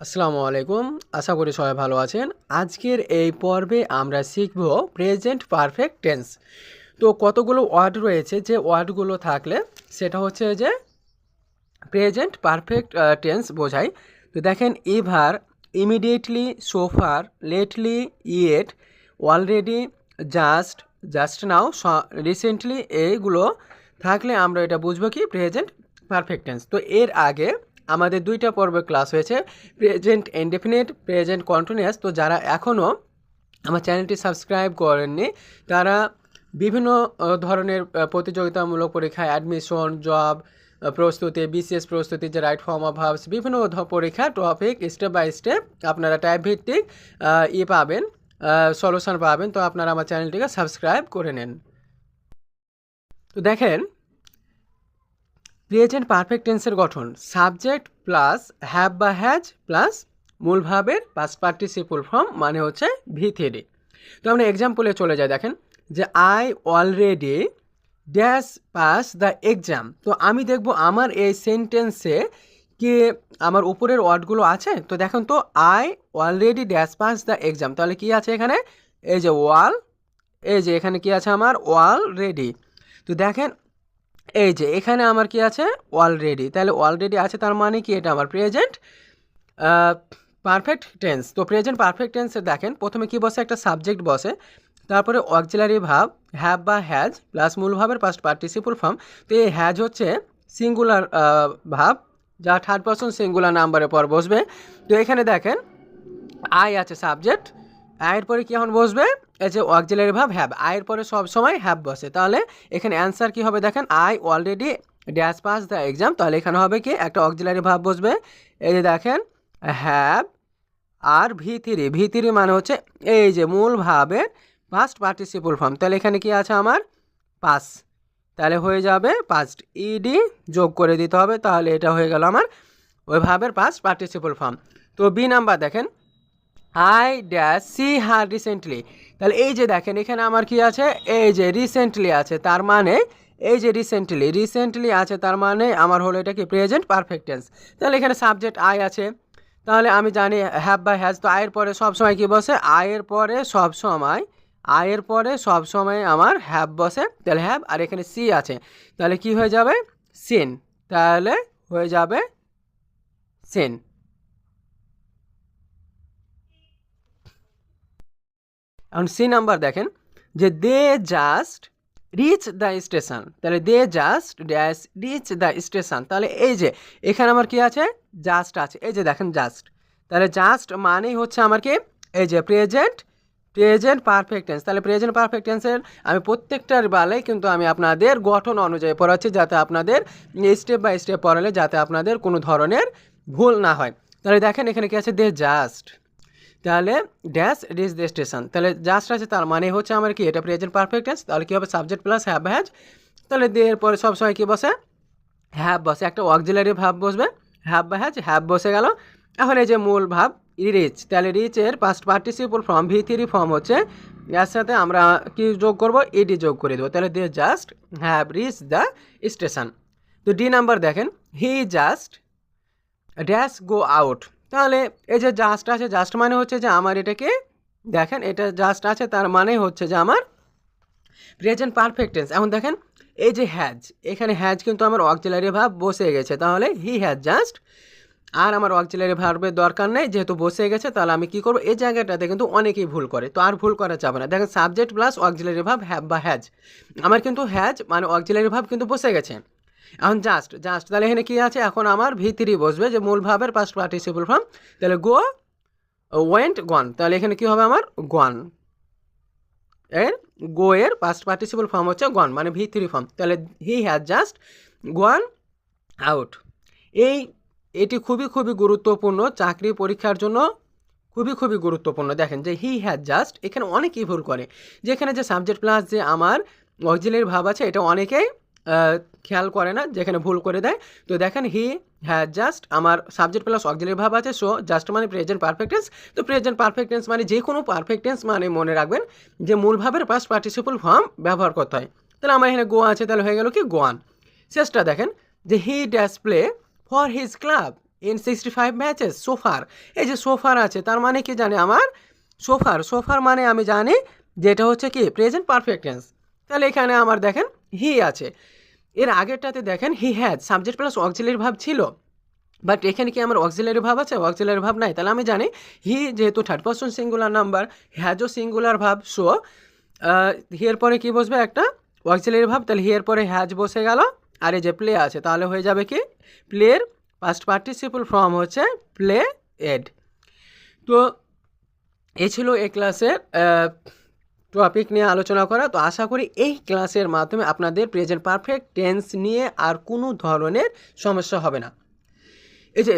আসসালামু আলাইকুম। আশা করি সবাই ভালো আছেন। আজকের এই পর্বে আমরা শিখব প্রেজেন্ট পারফেক্ট টেন্স। তো কতগুলো ওয়ার্ড রয়েছে, যে ওয়ার্ডগুলো থাকলে সেটা হচ্ছে যে প্রেজেন্ট পারফেক্ট টেন্স বোঝায়। তো দেখেন, এভার, ইমিডিয়েটলি, সোফার, lately, yet, already, just, just now, recently, এইগুলো থাকলে আমরা এটা বুঝবো কি প্রেজেন্ট পারফেক্ট টেন্স। তো এর আগে আমাদের দুইটা পর্বে ক্লাস হয়েছে, প্রেজেন্ট ইনডেফিনিট, প্রেজেন্ট কন্টিনিউয়াস। তো যারা এখনও আমার চ্যানেলটি সাবস্ক্রাইব করেননি তারা বিভিন্ন ধরনের প্রতিযোগিতামূলক পরীক্ষা, অ্যাডমিশন, জব প্রস্তুতি, বিসিএস প্রস্তুতি, যে রাইট ফর্ম অফ ভার্বস, বিভিন্ন পরীক্ষা টপিক স্টেপ বাই স্টেপ আপনারা টাইপ ভিত্তিক পাবেন, সলিউশন পাবেন। তো আপনারা আমার চ্যানেলটিকে সাবস্ক্রাইব করে নেন। তো দেখেন, প্রেজেন্ট পারফেক্ট টেন্সের গঠন সাবজেক্ট প্লাস হ্যাভ বা হ্যাজ প্লাস মূল ভাবের পাস্ট পার্টিসিপল ফর্ম, মানে হচ্ছে ভি3। তো আমরা এক্সাম্পলে চলে যাই। দেখেন যে I already dash pass the exam. তো আমি দেখব আমার এই সেন্টেন্সে কি আমার উপরের ওয়ার্ডগুলো আছে। তো দেখেন, তো I already dash pass the exam, তাহলে কি আছে এখানে? এই যে ওয়াল, এই যে এখানে কি আছে আমার অলরেডি। তো দেখেন, এই যে এখানে আমার কি আছে অলরেডি, তাহলে অলরেডি আছে, তার মানে কি এটা আমার প্রেজেন্ট পারফেক্ট টেন্স। তো প্রেজেন্ট পারফেক্ট টেন্সে দেখেন প্রথমে কি বসে, একটা সাবজেক্ট বসে, তারপরে অক্সিলারি ভাব হ্যাভ বা হ্যাজ প্লাস মূল ভাবের পাস্ট পার্টিসিপল ফর্ম। তো এই হ্যাজ হচ্ছে সিঙ্গুলার ভাব, যা থার্ড পারসন সিঙ্গুলার নাম্বারের পর বসবে। তো এখানে দেখেন আই আছে সাবজেক্ট, আয়ের পরে কি এখন বসবে? এই যে অক্সিলারি ভাব হ্যাভ, আয়ের পরে সব সময় হ্যাভ বসে। তাহলে এখানে অ্যান্সার কি হবে? দেখেন I already dash pass the exam, তাহলে এখানে হবে কি একটা অক্সিলারি ভাব বসবে। এই যে দেখেন হ্যাভ আর ভি3 মানে হচ্ছে এই যে মূল ভাবের পাস্ট পার্টিসিপল ফর্ম। তাহলে এখানে কি আছে আমার পাস, তাহলে হয়ে যাবে পাস্ট, ইডি যোগ করে দিতে হবে, তাহলে এটা হয়ে গেল আমার ওই ভাবের পাস্ট পার্টিসিপল ফর্ম। তো বি নাম্বার দেখেন I dash see her recently. তাহলে এই যে দেখেন এখানে আমার কি আছে, এই যে রিসেন্টলি আছে, তার মানে এই যে রিসেন্টলি আছে, তার মানে আমার হলো এটা কি প্রেজেন্ট পারফেক্ট টেন্স। তাহলে এখানে সাবজেক্ট আই আছে, তাহলে আমি জানি হ্যাভ বা হ্যাজ, তো আয়ের পরে সবসময় কি বসে? আয়ের পরে সবসময় আমার হ্যাভ বসে, তাহলে হ্যাভ, আর এখানে সি আছে, তাহলে কি হয়ে যাবে? সিন, তাহলে হয়ে যাবে সিন। এখন সি নাম্বার দেখেন যে they just reach the station, তাহলে they just dash reach the station, তাহলে এই যে এখানে আমার কি আছে? জাস্ট আছে, এই যে দেখেন জাস্ট, তাহলে জাস্ট মানেই হচ্ছে আমার কি এই যে প্রেজেন্ট পারফেক্ট টেন্স। তাহলে প্রেজেন্ট পারফেক্ট টেন্সের আমি প্রত্যেকটার বেলায় কিন্তু আমি আপনাদের গঠন অনুযায়ী পড়াচ্ছি, যাতে আপনাদের স্টেপ বাই স্টেপ পড়ালে যাতে আপনাদের কোনো ধরনের ভুল না হয়। তাহলে দেখেন এখানে কি আছে? দে জাস্ট, তাহলে ড্যাশ রিচ দ্য স্টেশন, তাহলে জাস্ট আছে, তার মানে হচ্ছে আমার কি এটা প্রেজেন্ট পারফেক্ট টেন্স। তাহলে কি হবে? সাবজেক্ট প্লাস হ্যাভ হ্যাজ, তাহলে দে এর পরে সবসময় কি বসে? হ্যাভ বসে, একটা অক্সিলারি ভাব বসবে, হ্যাভ বা হ্যাজ, হ্যাভ বসে গেল। এখন এই যে মূল ভাব রিচ, তাহলে রিচ এর পাস্ট পার্টিসিপল ফর্ম ভি3 ফর্ম হচ্ছে, এর সাথে আমরা কি যোগ করব? ইডি যোগ করে দেবো, তাহলে they just have reach the station. তো ডি নাম্বার দেখেন he just dash go out, তাহলে এই যে জাস্ট আছে, জাস্ট মানে হচ্ছে যে আমার এটাকে দেখেন এটা জাস্ট আছে, তার মানে হচ্ছে যে আমার প্রেজেন্ট পারফেক্ট টেন্স। এখন দেখেন এই যে হ্যাজ, এখানে হ্যাজ কিন্তু আমার অক্সিলারি ভার্ব বসে গেছে, তাহলে হি হ্যাজ জাস্ট, আর আমার অক্সিলারি ভার্বের দরকার নেই, যেহেতু বসে গেছে। তাহলে আমি কি করব? এই জায়গাটাতে কিন্তু অনেকেই ভুল করে, তো আর ভুল করা যাবে না। দেখেন subject plus auxiliary verb have বা হ্যাজ, আমার কিন্তু হ্যাজ মানে অক্সিলারি ভার্ব কিন্তু বসে গেছে। এখন জাস্ট তাহলে এখানে কি আছে? এখন আমার ভি3 বসবে, যে মূল ভাবের পাস্ট পার্টিসিপল ফর্ম, তাহলে গো ওয়েন্ট গন, তাহলে এখানে কি হবে আমার? গন, এর গো এর পাস্ট পার্টিসিপল ফর্ম হচ্ছে গন, মানে ভি3 ফর্ম, তাহলে he has just gone out. এটি খুবই গুরুত্বপূর্ণ চাকরি পরীক্ষার জন্য, খুবই গুরুত্বপূর্ণ। দেখেন যে হি হ্যাজ জাস্ট, এখানে অনেকেই ভুল করে, যে এখানে যে সাবজেক্ট প্লাস যে আমার অক্সিলারি ভাব আছে, এটা অনেকেই খেয়াল করে না, যেখানে ভুল করে দেয়। তো দেখেন হি হ্যাজ জাস্ট আমার সাবজেক্ট প্লাস অক্সিলারি ভাব আছে, সো জাস্ট মানে প্রেজেন্ট পারফেক্ট টেন্স। তো প্রেজেন্ট পারফেক্ট টেন্স মানে যে কোনো পারফেক্ট টেন্স, মানে মনে রাখবেন যে মূল ভাবের পাস্ট পার্টিসিপল ফর্ম ব্যবহার করতে হয়। তাহলে আমার এখানে গো আছে, তাহলে হয়ে গেল কি গোয়ান। শেষটা দেখেন যে he dash play for his club, in 65 matches সোফার। এই যে সোফার আছে তার মানে কি জানি আমার সোফার মানে আমি জানি যে এটা হচ্ছে কি প্রেজেন্ট পারফেক্ট টেন্স। তাহলে এখানে আমার দেখেন হি আছে, এর আগেরটাতে দেখেন he has subject plus auxiliary verb ছিল, বাট এখানে কি আমার অক্সিলারি ভার্ব আছে? অক্সিলারি ভার্ব নাই। তাহলে আমি জানি হি যেহেতু থার্ড পারসন সিঙ্গুলার নাম্বার, হ্যাজও সিঙ্গুলার ভার্ব, সো হিয়ের পরে কি বসবে একটা অক্সিলারি ভার্ব, তাহলে হিয়ের পরে হ্যাজ বসে গেল, আর এই যে প্লে আছে তাহলে হয়ে যাবে কি প্লের পাস্ট পার্টিসিপল ফর্ম হচ্ছে প্লে এড। তো এই ছিল এই ক্লাসের টপিক নিয়ে আলোচনা করা। তো আশা করি এই ক্লাসের মাধ্যমে আপনাদের প্রেজেন্ট পারফেক্ট টেন্স নিয়ে আর কোনো ধরনের সমস্যা হবে না। এই যে